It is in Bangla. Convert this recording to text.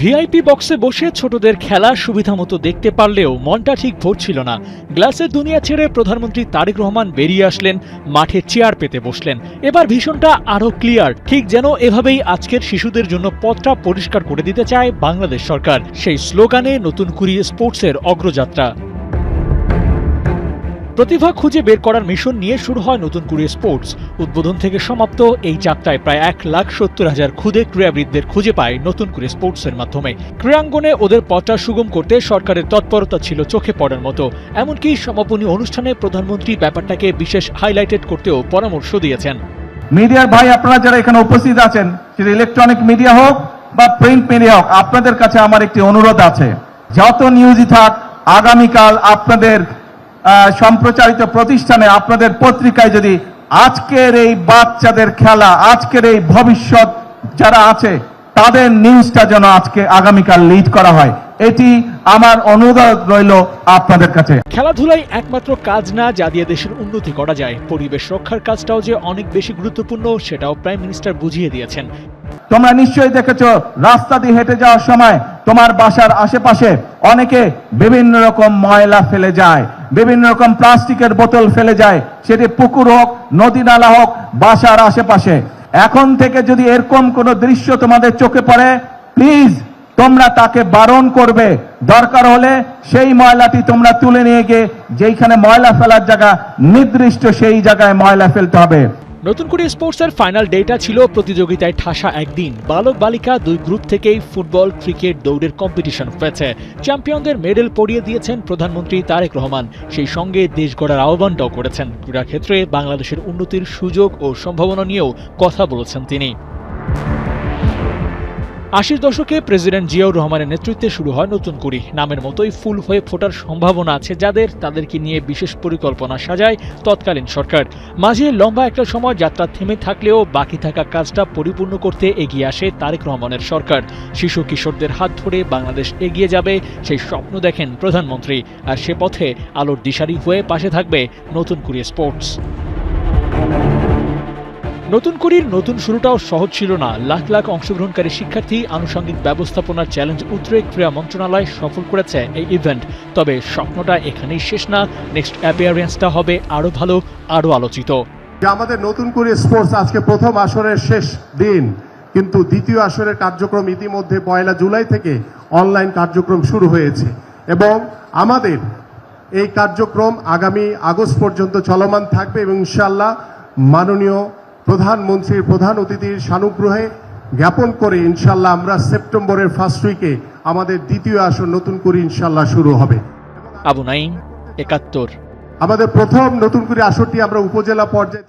ভিআইপি বক্সে বসে ছোটদের খেলা সুবিধামতো দেখতে পারলেও মনটা ঠিক ভরছিল না। গ্লাসের দুনিয়া ছেড়ে প্রধানমন্ত্রী তারেক রহমান বেরিয়ে আসলেন, মাঠে চেয়ার পেতে বসলেন। এবার ভীষণটা আরো ক্লিয়ার, ঠিক যেন এভাবেই আজকের শিশুদের জন্য পথটা পরিষ্কার করে দিতে চায় বাংলাদেশ সরকার। সেই স্লোগানে নতুন কুড়ি স্পোর্টসের অগ্রযাত্রা। প্রতিভা খুঁজে বের করার মিশন নিয়ে শুরু হয় নতুন কুড়ি স্পোর্টস। উদ্বোধন থেকে সমাপ্ত এই যাত্রায় প্রায় 1,70,000 ক্ষুদে ক্রীড়াবিদদের খুঁজে পায় নতুন কুড়ি স্পোর্টসের মাধ্যমে। ক্রীড়াঙ্গনে ওদের পথটা সুগম করতে সরকারের তৎপরতা ছিল চোখে পড়ার মতো। এমনকি সমাপনী অনুষ্ঠানে প্রধানমন্ত্রী ব্যাপারটাকে বিশেষ হাইলাইটেড করতেও পরামর্শ দিয়েছেন। মিডিয়ার ভাই আপনারা যারা এখানে উপস্থিত আছেন, সেটা ইলেকট্রনিক মিডিয়া হোক বা প্রিন্ট মিডিয়া হোক, আপনাদের কাছে আমার একটি অনুরোধ আছে। যত নিউজই থাক, আগামীকাল আপনাদের সম্প্রচারিত প্রতিষ্ঠানে, আপনাদের পত্রিকায় যদি আজকের এই বাচ্চাদের খেলা, আজকের এই ভবিষ্যৎ যারা আছে তাদের নিউজটা যেন আগামীকাল লিড করা হয়, এটি আমার অনুরোধ রইল আপনাদের কাছে। খেলাধুলাই একমাত্র কাজ না যা দিয়ে দেশের উন্নতি করা যায়, পরিবেশ রক্ষার কাজটাও যে অনেক বেশি গুরুত্বপূর্ণ সেটাও প্রাইম মিনিস্টার বুঝিয়ে দিয়েছেন। তোমরা নিশ্চয়ই দেখেছো, রাস্তা দিয়ে হেঁটে যাওয়ার সময় তোমার বাসার আশেপাশে অনেকে বিভিন্ন রকম ময়লা ফেলে যায়, বিভিন্ন রকম প্লাস্টিকের বোতল ফেলে যায়, সেটি পুকুর হোক, নদী নালা হোক, বাসার আশেপাশে। এখন থেকে যদি এরকম কোনো দৃশ্য তোমাদের চোখে পড়ে, প্লিজ তোমরা তাকে বারণ করবে। দরকার হলে সেই ময়লাটি তোমরা তুলে নিয়ে গিয়ে যেইখানে ময়লা ফেলার জায়গা নির্দিষ্ট সেই জায়গায় ময়লা ফেলতে হবে। নতুন কুড়ি স্পোর্টসের ফাইনাল ডেটা ছিল প্রতিযোগিতায় ঠাসা একদিন। বালক বালিকা দুই গ্রুপ থেকেই ফুটবল, ক্রিকেট, দৌড়ের কম্পিটিশন হয়েছে। চ্যাম্পিয়নদের মেডেল পরিয়ে দিয়েছেন প্রধানমন্ত্রী তারেক রহমান, সেই সঙ্গে দেশ গড়ার আহ্বানটাও করেছেন। ক্রীড়াক্ষেত্রে বাংলাদেশের উন্নতির সুযোগ ও সম্ভাবনা নিয়েও কথা বলেছেন তিনি। 80 দশকে প্রেসিডেন্ট জিয়াউর রহমানের নেতৃত্বে শুরু হয় নতুন কুড়ি। নামের মতোই ফুল হয়ে ফোটার সম্ভাবনা আছে যাদের, তাদেরকে নিয়ে বিশেষ পরিকল্পনা সাজায় তৎকালীন সরকার। মাঝে লম্বা একটা সময় যাত্রা থেমে থাকলেও বাকি থাকা কাজটা পরিপূর্ণ করতে এগিয়ে আসে তারেক রহমানের সরকার। শিশু কিশোরদের হাত ধরে বাংলাদেশ এগিয়ে যাবে সেই স্বপ্ন দেখেন প্রধানমন্ত্রী, আর সে পথে আলোর দিশারি হয়ে পাশে থাকবে নতুন কুড়ি স্পোর্টস। নতুন কুড়ির নতুন শুরুটাও সহজ ছিল না। লাখ লাখ অংশগ্রহণকারী শিক্ষার্থী, আনুষঙ্গিক ব্যবস্থাপনার চ্যালেঞ্জ উতরে ক্রীড়া মন্ত্রণালয় সফল করেছে এই ইভেন্ট। তবে স্বপ্নটা এখানেই শেষ না, নেক্সট অ্যাপিয়ারেন্সটা হবে আরো ভালো, আরো আলোচিত। আমাদের নতুন কুড়ি স্পোর্টস আজকে প্রথম আসরের শেষ দিন, কিন্তু দ্বিতীয় আসরের কার্যক্রম ইতিমধ্যে 1 জুলাই থেকে অনলাইন কার্যক্রম শুরু হয়েছে এবং আমাদের এই কার্যক্রম আগামী আগস্ট পর্যন্ত চলমান থাকবে এবং ইনশাআল্লাহ মাননীয় প্রধানমন্ত্রীর প্রধান অতিথির সানুগ্রহে জ্ঞাপন করে ইনশাআল্লাহ আমরা সেপ্টেম্বরের ফার্স্ট উইকে আমাদের দ্বিতীয় আসর নতুন কুড়ি ইনশাআল্লাহ শুরু হবে। আবু নাঈম, 71। আমাদের প্রথম নতুন কুড়ি আসরটি আমরা উপজেলা পর্যায়ে